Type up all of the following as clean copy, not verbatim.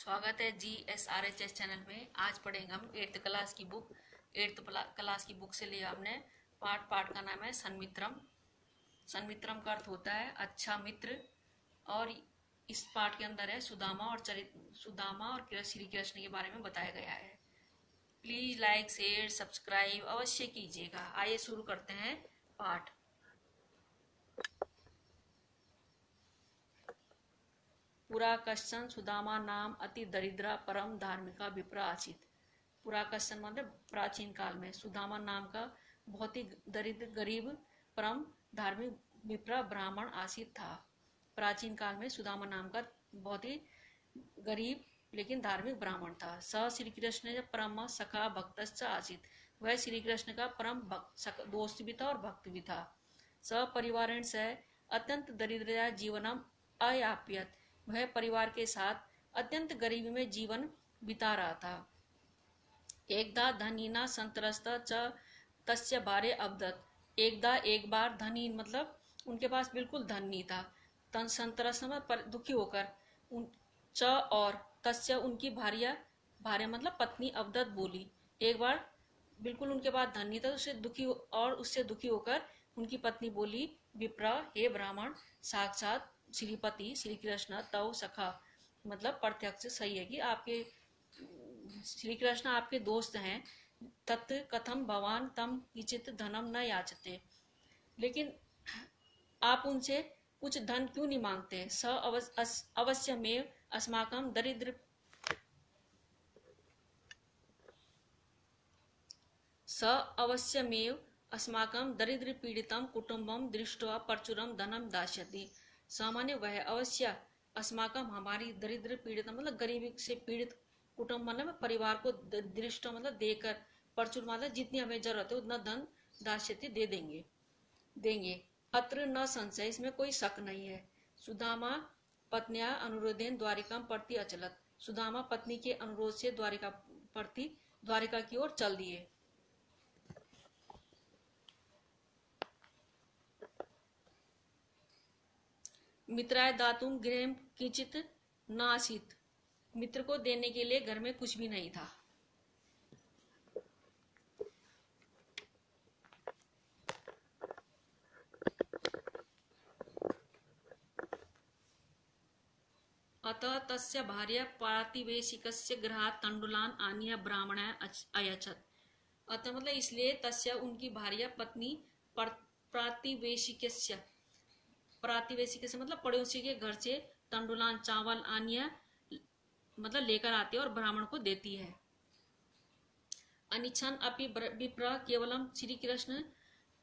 स्वागत है GSRHS channel में। आज पढ़ेंगे हम 8th क्लास की बुक। 8th क्लास की बुक से लिया हमने पाठ का नाम है सन्मित्रम। सन्मित्रम का अर्थ होता है अच्छा मित्र। और इस पाठ के अंदर है सुदामा और श्री कृष्ण के बारे में बताया गया है। प्लीज लाइक शेयर सब्सक्राइब अवश्य कीजिएगा। आइए शुरू करते हैं पाठ। पुरा कश्चन सुदामा नाम अति दरिद्रा परम धार्मिका विप्र आसीत। पुरा कश्चन मतलब प्राचीन काल में सुदामा नाम का बहुत ही दरिद्र गरीब परम धार्मिक विप्र ब्राह्मण आसीत था। प्राचीन काल में सुदामा नाम का बहुत ही गरीब लेकिन धार्मिक ब्राह्मण था। स श्री कृष्ण परम सखा भक्त आसीत। वह श्री कृष्ण का परम दोस्त भी था और भक्त भी था। स परिवारेण सह अत्यंत दरिद्रया जीवनम अयाप्यत। वह परिवार के साथ अत्यंत गरीबी में जीवन बिता रहा था। एकदा धनीना संतरस्त च तस्य भारे अवदत। एक बार धनीन मतलब उनके पास बिल्कुल धन नहीं था। तन संतरस्त में दुखी होकर च और तस्य उनकी भार्य मतलब पत्नी अवदत बोली। एक बार बिल्कुल उनके पास धन नहीं था, उससे दुखी होकर उनकी पत्नी बोली, विप्र हे ब्राह्मण, साक्षात श्रीपति श्री कृष्ण तव सखा मतलब प्रत्यक्ष सही है कि आपके श्री कृष्ण आपके दोस्त हैं। तत् कथम भवान तम किंचित धनम न याचते। लेकिन आप उनसे कुछ धन क्यों नहीं मांगते। अवश्यमेव अस्माकं दरिद्र अवश्यमेव अस्माकं दरिद्र पीड़ितं कुटुंबम दृष्ट्वा प्रचुरम धनम दास्यति। सामान्य वह अवश्य अस्माकम हमारी दरिद्र पीड़ित मतलब गरीबी से पीड़ित कुटुंब मतलब परिवार को दृष्ट मतलब देकर प्रचुर मतलब जितनी हमें जरूरत है उतना धन दास्यति देंगे। अत्र न संशय, इसमें कोई शक नहीं है। सुदामा पत्निया अनुरोधेन द्वारिकाम प्रति अचलत। सुदामा पत्नी के अनुरोध से द्वारिका की ओर चल दिए। मित्राय दातुम गृहं किंचित न आसीत। मित्र को देने के लिए घर में कुछ भी नहीं था। अतः तस्य भार्या प्रातिवेशिकस्य गृहात् तण्डुलान् आनीय ब्राह्मणाय अयच्छत्। अतः मतलब इसलिए तस्य उनकी भार्या पत्नी प्रातिवेशिक से मतलब पड़ोसी के घर से तंडुलान चावल आनिया मतलब लेकर आती है और ब्राह्मण को देती है। अनिच्छन अपि विप्र केवलम श्री कृष्ण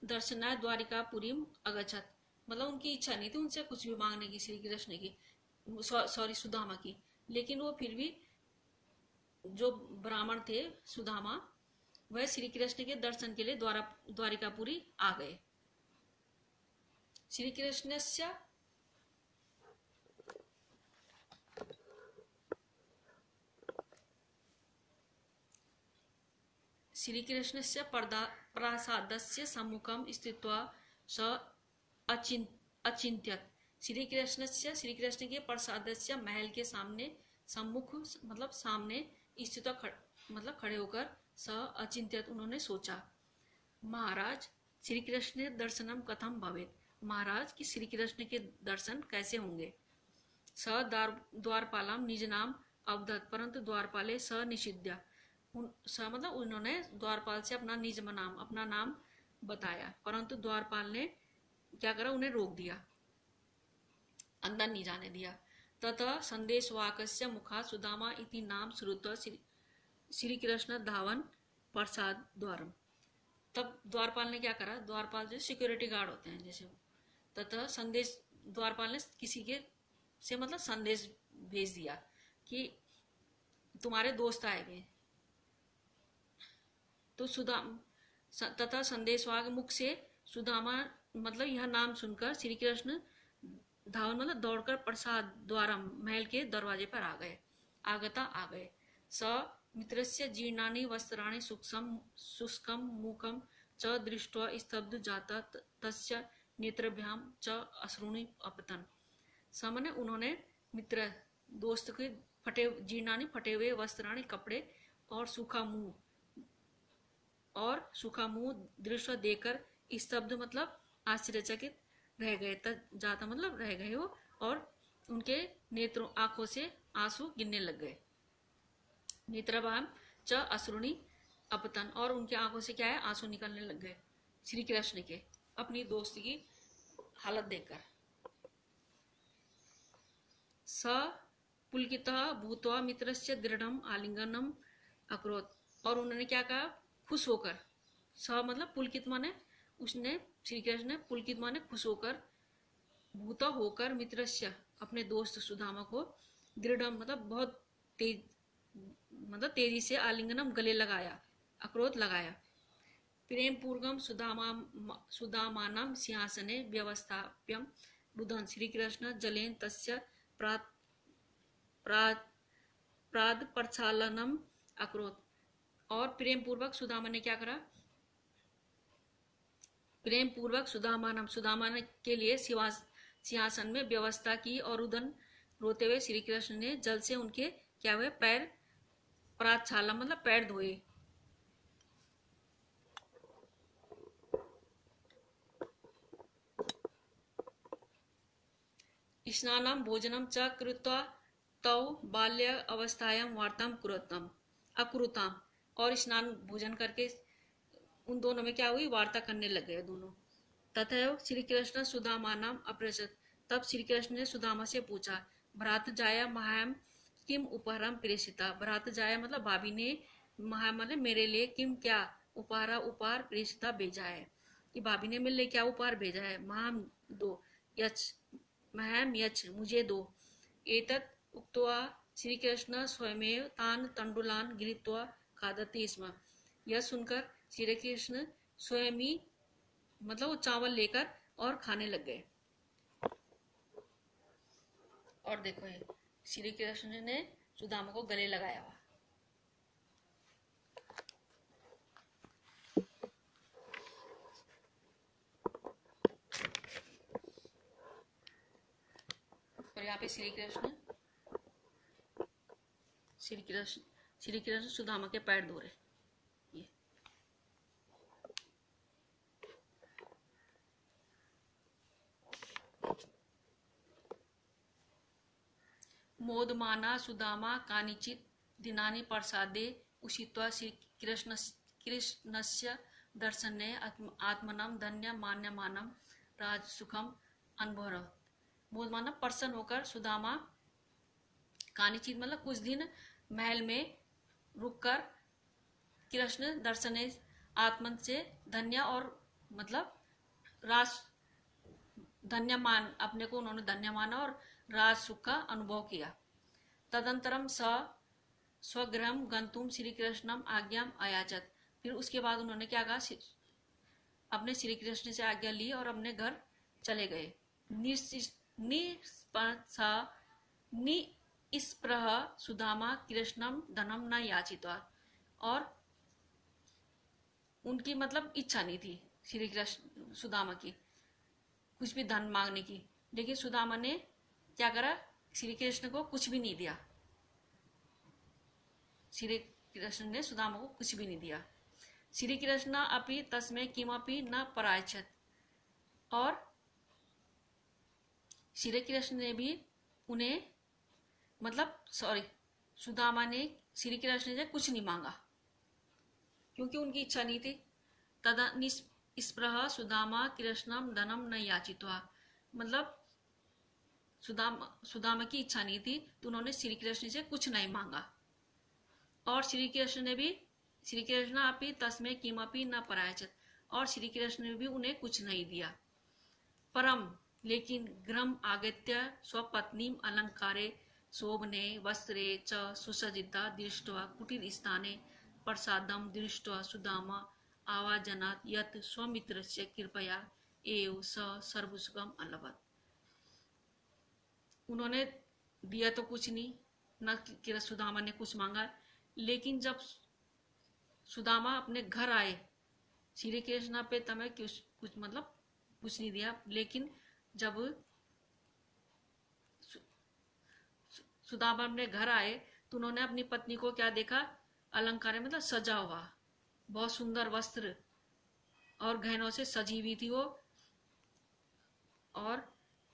दर्शनाय द्वारिकापुरीम अगच्छत्। मतलब उनकी इच्छा नहीं थी उनसे कुछ भी मांगने की श्री कृष्ण की सुदामा की। लेकिन वो फिर भी जो ब्राह्मण थे सुदामा वह श्री कृष्ण के दर्शन के लिए द्वारिकापुरी आ गए। श्री कृष्णस्य प्रासादस्य सम्मुखं स्थित्वा स अचिन्त्यत्। श्री कृष्ण के प्रसादस्य महल के सामने सम्मुख मतलब सामने स्थित मतलब खड़े होकर स अचिन्त्यत् उन्होंने सोचा, महाराज श्री कृष्ण दर्शनम कथम भवेत्। महाराज की श्री कृष्ण के दर्शन कैसे होंगे। स द्वारपालम निज नाम अवदत, परंतु द्वारपाले स निषिद्य। मतलब उन्होंने द्वारपाल से अपना नाम बताया, परंतु द्वारपाल ने क्या करा, उन्हें रोक दिया, अंदर नहीं जाने दिया। ततः संदेशवाहकस्य मुखा सुदामा इति नाम श्रुत्वा श्री कृष्ण धावन प्रसाद द्वारम। तब द्वारपाल ने क्या करा, द्वारपाल जो सिक्योरिटी गार्ड होते हैं जैसे, तथा द्वारपाल ने किसी के से मतलब संदेश भेज दिया कि तुम्हारे दोस्त आएंगे। तो तथा संदेशवाहक मुख से सुदामा मतलब यह नाम सुनकर श्री कृष्ण धावन मतलब दौड़कर प्रसाद द्वारम महल के दरवाजे पर आ गए। स मित्रस्य जीर्णानि वस्त्राणि शुष्कम मुखम च दृष्ट्वा स्तब्ध जाता तस्य नेत्रभ्याम च अश्रूणि अपतन। सामान्य उन्होंने मित्र दोस्त के जीर्णानि फटे हुए वस्त्राणि कपड़े, और सूखा मुंह दृश्य देकर स्तब्ध मतलब आश्चर्यचकित रह गए। जाता मतलब रह गए वो, और उनके नेत्रों आंखों से आंसू गिरने लग गए। नेत्रभाम च अश्रुणी अपतन, और उनके आंखों से क्या है, आंसू निकलने लग गए श्री कृष्ण के अपनी दोस्त की हालत देखकर। स पुलकितः भूत्वा मित्रस्य दृढ़म आलिंगनम अकरोत्, और उन्होंने क्या कहा, खुश होकर। स मतलब पुलकित माने उसने, श्री कृष्ण ने, पुलकित माने खुश होकर, भूत होकर, मित्रस्य अपने दोस्त सुदामा को, दृढ़म मतलब बहुत तेज, मतलब तेजी से, आलिंगनम गले लगाया, अक्रोध लगाया। प्रेम पूर्वकम सुदामानाम सिंहासने व्यवस्थाप्यम रुदन, श्री कृष्ण जलेन तस्य प्राद प्रक्षालनम अक्रोध, और प्रेम पूर्वक सुदामा ने क्या करा, प्रेम पूर्वक सुदामा के लिए सिंहासन में व्यवस्था की, और रुदन रोते हुए श्री कृष्ण ने जल से उनके क्या हुए, पैर, प्राक्षाला मतलब पैर धोए। स्नानम भोजनम च कृत्वा तौ बाल्य अवस्थायां वार्ताम अकुरुताम, और स्नान भोजन करके उन दोनों में क्या हुई, वार्ता करने लग गए दोनों। तथैव श्री कृष्ण सुदामा नाम अपृच्छत्, तब श्री कृष्ण ने सुदामा से पूछा, भ्रातृजाया मह्यं किम उपहारम प्रेषिता, भ्रातृजाया मतलब भाभी ने, महा मतलब मेरे लिए, किम क्या, उपहार प्रेषिता भेजा है, कि भाभी ने मेरे लिए क्या उपहार भेजा है। मह्यं दो, मह्यं यच्छ मुझे दो। एतत् उक्त्वा श्री कृष्ण स्वयमेव तान तंडुलान गृहीत्वा खादति स्म, यह सुनकर श्री कृष्ण स्वयं ही मतलब वो चावल लेकर और खाने लग गए। और देखो ये श्री कृष्ण ने सुदामा को गले लगाया हुआ। और यहाँ पे श्री कृष्ण सुदामा के पैर धो रहे। मोदमाना सुदामा कानिचित दिनानि प्रसादे उषित्वा श्री कृष्णस्य दर्शने आत्मनम धन्य मान्यमानम राजसुखम अनुभव। मोदमाना प्रसन्न होकर सुदामा कानिचित मतलब कुछ दिन महल में रुककर कृष्ण दर्शने आत्मन से धन्य और मतलब राज धन्य मान, अपने को उन्होंने धन्य माना और राज सुख का अनुभव किया। तदंतरम स्वगृह गंतुम श्री कृष्णम आज्ञाम अयाचत, फिर उसके बाद उन्होंने क्या कहा, अपने श्री कृष्ण से आज्ञा ली और अपने घर चले गए। निस्पृह सुदामा कृष्णम धनम न याचित्वा, और उनकी मतलब इच्छा नहीं थी श्री कृष्ण सुदामा की कुछ भी धन मांगने की, लेकिन सुदामा ने क्या करा, श्री कृष्ण को कुछ भी नहीं दिया। श्री कृष्ण ने सुदामा को कुछ भी नहीं दिया। श्री कृष्ण अपि तस्मै किमपि न परायच्छत्, और श्री कृष्ण ने भी उन्हें मतलब सुदामा ने श्री कृष्ण से कुछ नहीं मांगा क्योंकि उनकी इच्छा नहीं थी। तदा निस्पृह सुदामा कृष्णम धनम न याचित्वा, मतलब सुदामा की इच्छा नहीं थी तो उन्होंने श्री कृष्ण से कुछ नहीं मांगा। और श्री कृष्ण अपि तस्मै किमपि न परायच्छत्, और श्री कृष्ण ने भी उन्हें कुछ नहीं दिया। परम लेकिन गृहम् आगत्य स्वपत्नीम अलंकारे शोभने वस्त्रे च सुसज्जिता दृष्ट्वा कुटीर स्थाने प्रसादम दृष्ट्वा सुदामा आवाजनात् यत् स्वमित्रस्य कृपया एव स सर्वसुखम अलभत। उन्होंने दिया तो कुछ नहीं, न सुदामा ने कुछ मांगा, लेकिन जब सुदामा अपने घर आए श्री कृष्ण पे तमें कुछ मतलब कुछ नहीं दिया, लेकिन जब सुदामा अपने घर आए तो उन्होंने अपनी पत्नी को क्या देखा, अलंकार मतलब सजा हुआ, बहुत सुंदर वस्त्र और गहनों से सजी हुई थी वो, और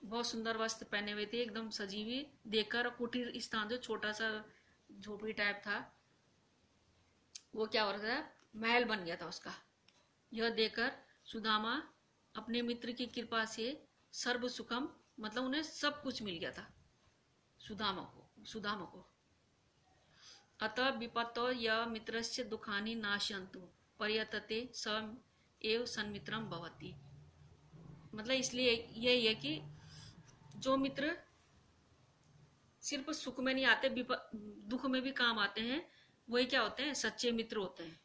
बहुत सुंदर वस्त्र पहने हुए थे, एकदम सजी हुई देखकर। कुटीर स्थान जो छोटा सा झोपड़ी टाइप था वो क्या हो रहा था, महल बन गया था उसका। यह देखकर सुदामा अपने मित्र की कृपा से सर्व सुखम मतलब उन्हें सब कुछ मिल गया था सुदामा को। अतः विपत्तो य मित्रस्य दुखानि नाशयन्तु पर्यतते स एव सन्मित्रम भवति। मतलब इसलिए यही है कि जो मित्र सिर्फ सुख में नहीं आते, दुख में भी काम आते हैं, वही क्या होते हैं, सच्चे मित्र होते हैं।